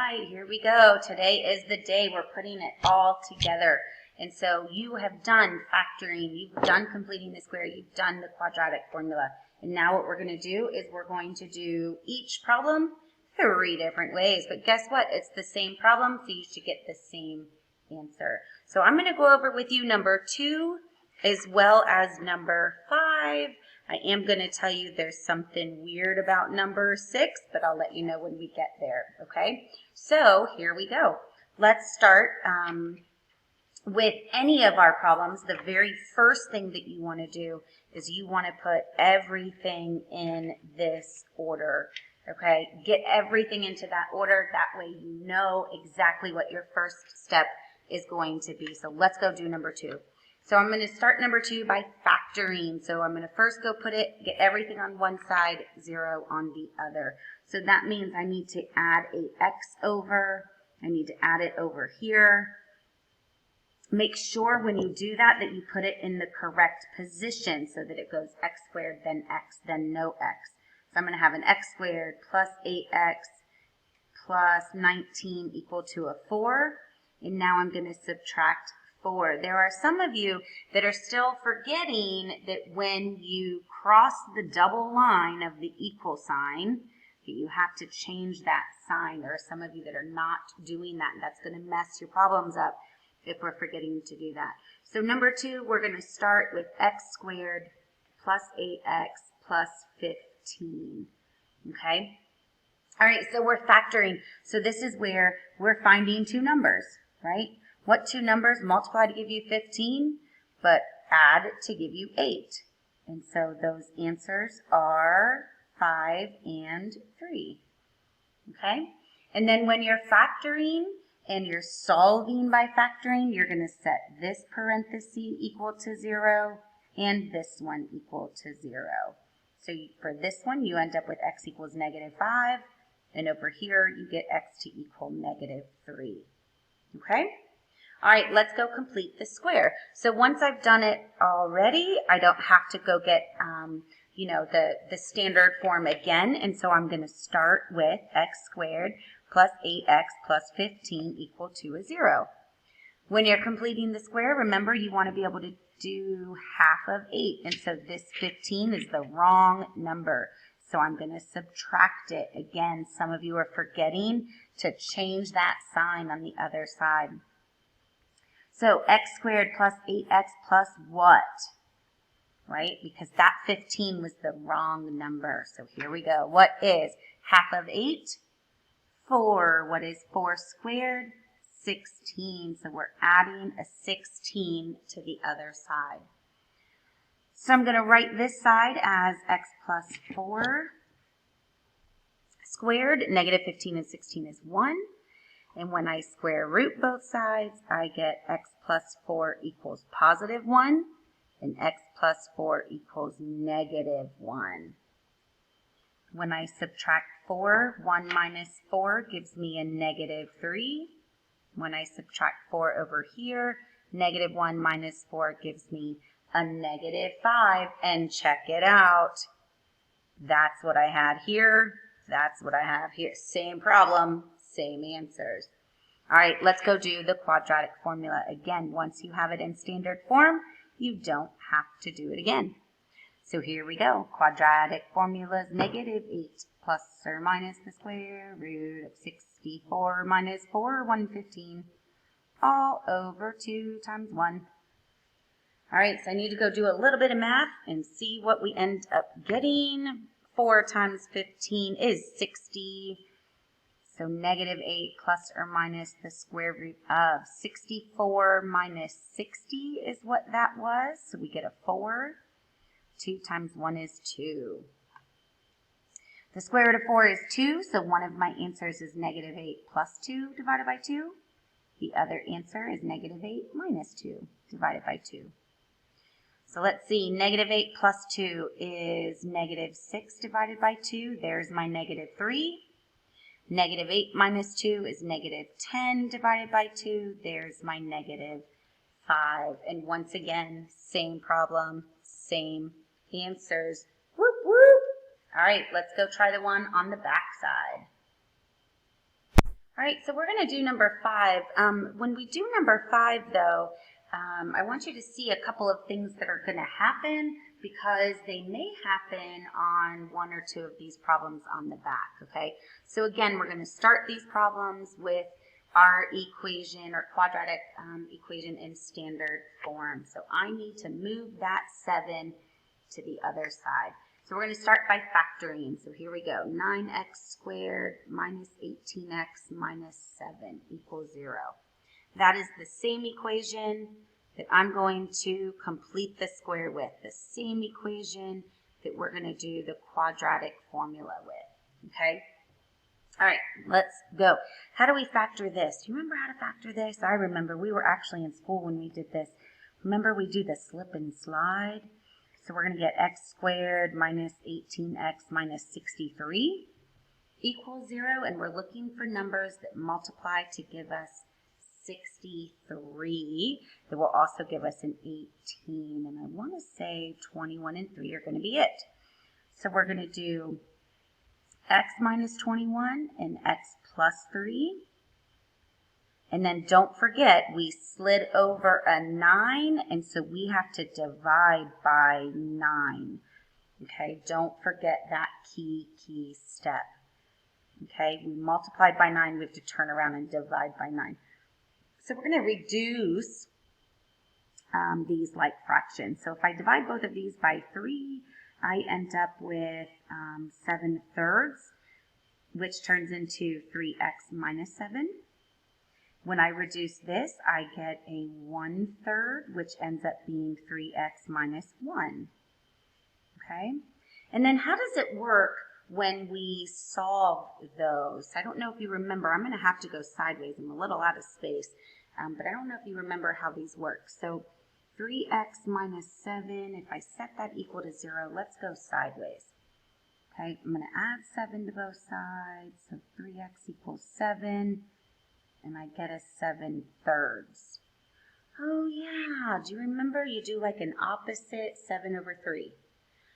right, here we go. Today is the day we're putting it all together. And so you have done factoring, you've done completing the square, you've done the quadratic formula. And now what we're going to do is we're going to do each problem 3 different ways. But guess what? It's the same problem, so you should get the same answer. So I'm going to go over with you number 2 as well as number 5. I am going to tell you there's something weird about number 6, but I'll let you know when we get there, okay? So here we go. Let's start with any of our problems. The very first thing that you want to do is you want to put everything in this order, okay? Get everything into that order. That way you know exactly what your first step is going to be. So let's go do number 2. So I'm going to start number 2 by factoring. So I'm going to first go get everything on one side, 0 on the other. So that means I need to add a x over. I need to add it over here. Make sure when you do that that you put it in the correct position so that it goes x squared, then x, then no x. So I'm going to have an x squared plus 8x plus 19 equal to a 4. And now I'm going to subtract 4. There are some of you that are still forgetting that when you cross the double line of the equal sign, that you have to change that sign. There are some of you that are not doing that, and that's going to mess your problems up if we're forgetting to do that. So number 2, we're going to start with x squared plus 8x plus 15, okay? All right, so we're factoring. So this is where we're finding 2 numbers, right? What 2 numbers multiply to give you 15, but add to give you 8? And so those answers are 5 and 3, okay? And then when you're factoring and you're solving by factoring, you're going to set this parenthesis equal to 0 and this one equal to 0. So for this one, you end up with x equals -5, and over here, you get x to equal -3, okay? All right, let's go complete the square. So once I've done it already, I don't have to go get, the standard form again. And so I'm going to start with x squared plus 8x plus 15 equal to a 0. When you're completing the square, remember you want to be able to do half of 8. And so this 15 is the wrong number. So I'm going to subtract it. Again, some of you are forgetting to change that sign on the other side. So x squared plus 8x plus what? Right? Because that 15 was the wrong number. So here we go. What is half of 8? 4. What is 4 squared? 16. So we're adding a 16 to the other side. So I'm going to write this side as x plus 4 squared. -15 and 16 is 1. And when I square root both sides, I get x plus 4 equals +1, and x plus 4 equals -1. When I subtract 4, 1 minus 4 gives me a -3. When I subtract 4 over here, -1 minus 4 gives me a -5. And check it out. That's what I had here. That's what I have here. Same problem. Same answers. All right, let's go do the quadratic formula again. Once you have it in standard form, you don't have to do it again. So here we go. Quadratic formula is -8 plus or minus the square root of 64 minus 4, 115, all over 2 times 1. All right, so I need to go do a little bit of math and see what we end up getting. 4 times 15 is 60. So -8 plus or minus the square root of 64 minus 60 is what that was. So we get a 4. 2 times 1 is 2. The square root of 4 is 2, so one of my answers is -8 plus 2 divided by 2. The other answer is -8 minus 2 divided by 2. So let's see, -8 plus 2 is -6 divided by 2. There's my -3. -8 minus 2 is -10 divided by 2. There's my -5. And once again, same problem, same answers. Whoop, whoop. All right, let's go try the one on the back side. All right, so we're going to do number 5. When we do number 5, though, I want you to see a couple of things that are going to happen because they may happen on 1 or 2 of these problems on the back, okay? So again, we're going to start these problems with our equation or quadratic equation in standard form. So I need to move that 7 to the other side. So we're going to start by factoring. So here we go. 9x squared minus 18x minus 7 equals 0. That is the same equation that I'm going to complete the square with. The same equation that we're going to do the quadratic formula with. Okay? All right, let's go. How do we factor this? Do you remember how to factor this? I remember. We were actually in school when we did this. Remember we do the slip and slide? So we're going to get x squared minus 18x minus 63 equals 0. And we're looking for numbers that multiply to give us 63. That will also give us an 18. And I want to say 21 and 3 are going to be it. So we're going to do x minus 21 and x plus 3. And then don't forget, we slid over a 9, and so we have to divide by 9. Okay, don't forget that key step. Okay, we multiplied by 9, we have to turn around and divide by 9. So we're going to reduce these like fractions. So if I divide both of these by 3, I end up with 7/3, which turns into 3x minus 7. When I reduce this, I get a 1/3, which ends up being 3x minus 1. Okay? And then how does it work when we solve those? I don't know if you remember. I'm going to have to go sideways. I'm a little out of space. But I don't know if you remember how these work. So 3x minus 7, if I set that equal to 0, let's go sideways. Okay, I'm going to add 7 to both sides. So 3x equals 7. And I get a 7/3. Oh yeah, do you remember you do like an opposite 7/3?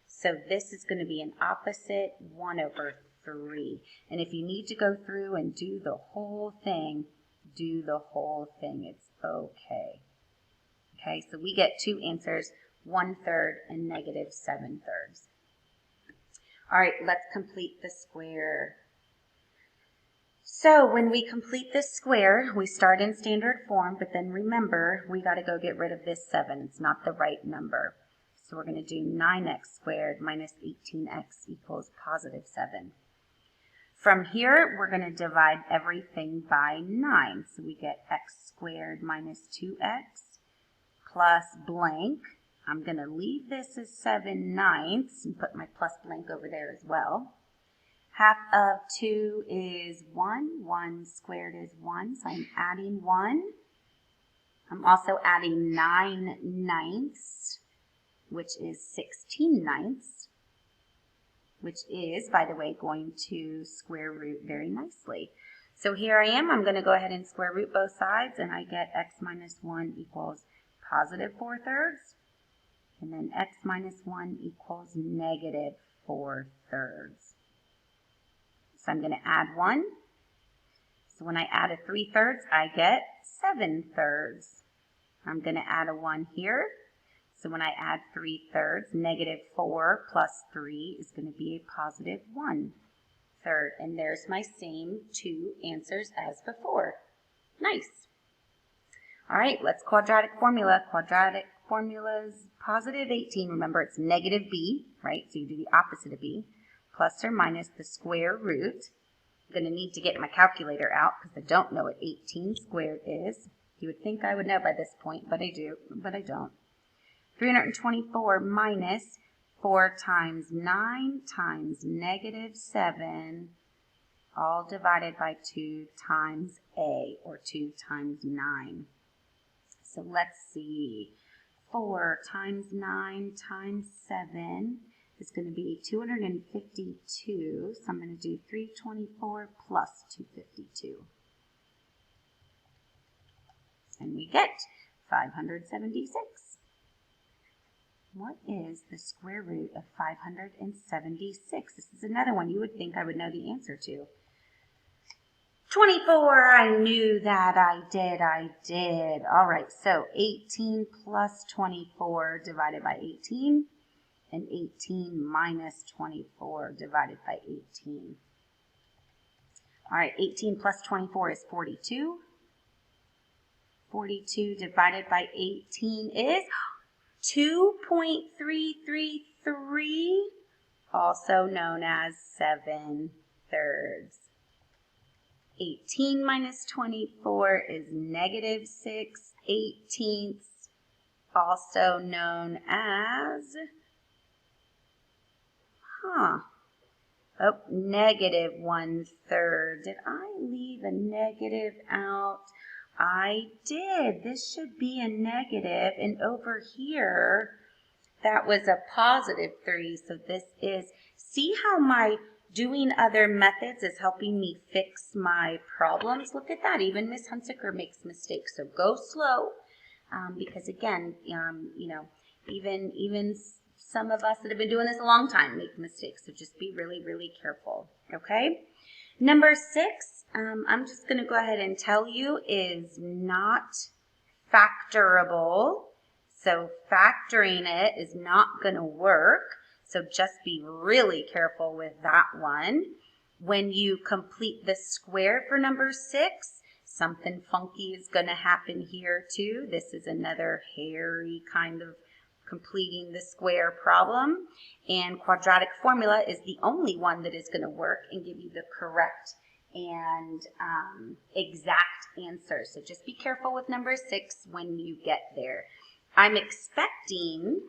So this is going to be an opposite 1/3. And if you need to go through and do the whole thing, do the whole thing. It's okay. Okay, so we get 2 answers, 1/3 and negative 7/3. All right, let's complete the square. So when we complete this square, we start in standard form, but then remember, we got to go get rid of this 7. It's not the right number. So we're going to do 9x squared minus 18x equals positive 7. From here, we're going to divide everything by 9. So we get x squared minus 2x plus blank. I'm going to leave this as 7/9 and put my plus blank over there as well. Half of 2 is 1. 1 squared is 1, so I'm adding 1. I'm also adding 9/9, which is 16/9, which is, by the way, going to square root very nicely. So here I am. I'm going to go ahead and square root both sides, and I get x minus 1 equals positive 4/3. And then x minus 1 equals negative 4/3. So I'm going to add 1. So when I add a 3/3, I get 7/3. I'm going to add a 1 here. So when I add 3/3, negative 4 plus 3 is going to be a positive 1/3. And there's my same 2 answers as before. Nice. All right, let's quadratic formula. Quadratic formula is positive 18. Remember, it's negative b, right? So you do the opposite of b. Plus or minus the square root. I'm going to need to get my calculator out because I don't know what 18 squared is. You would think I would know by this point, but I do, but I don't. 324 minus 4 times 9 times negative 7, all divided by 2 times a, or 2 times 9. So let's see. 4 times 9 times 7 is going to be 252. So I'm going to do 324 plus 252. And we get 576. What is the square root of 576? This is another one you would think I would know the answer to. 24, I knew that. I did. All right, so 18 plus 24 divided by 18, and 18 minus 24 divided by 18. All right, 18 plus 24 is 42. 42 divided by 18 is 2.333, also known as 7/3. 18 minus 24 is -6/18, also known as, -1/3. Did I leave a negative out? I did. This should be a negative, and over here, that was a +3. So this is, see how my doing other methods is helping me fix my problems? Look at that. Even Miss Hunsaker makes mistakes. So go slow, because again, even some of us that have been doing this a long time make mistakes. So just be really, really careful. Okay. Number 6, I'm just going to go ahead and tell you, is not factorable. So factoring it is not going to work. So just be really careful with that one. When you complete the square for number 6, something funky is going to happen here too. This is another hairy kind of completing the square problem. And quadratic formula is the only one that is going to work and give you the correct and exact answer. So just be careful with number 6 when you get there. I'm expecting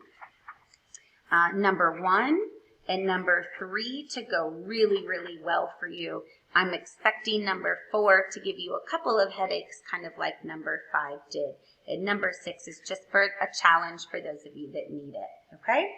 number 1 and number 3 to go really, really well for you. I'm expecting number 4 to give you a couple of headaches, kind of like number 5 did. And number 6 is just for a challenge for those of you that need it, okay?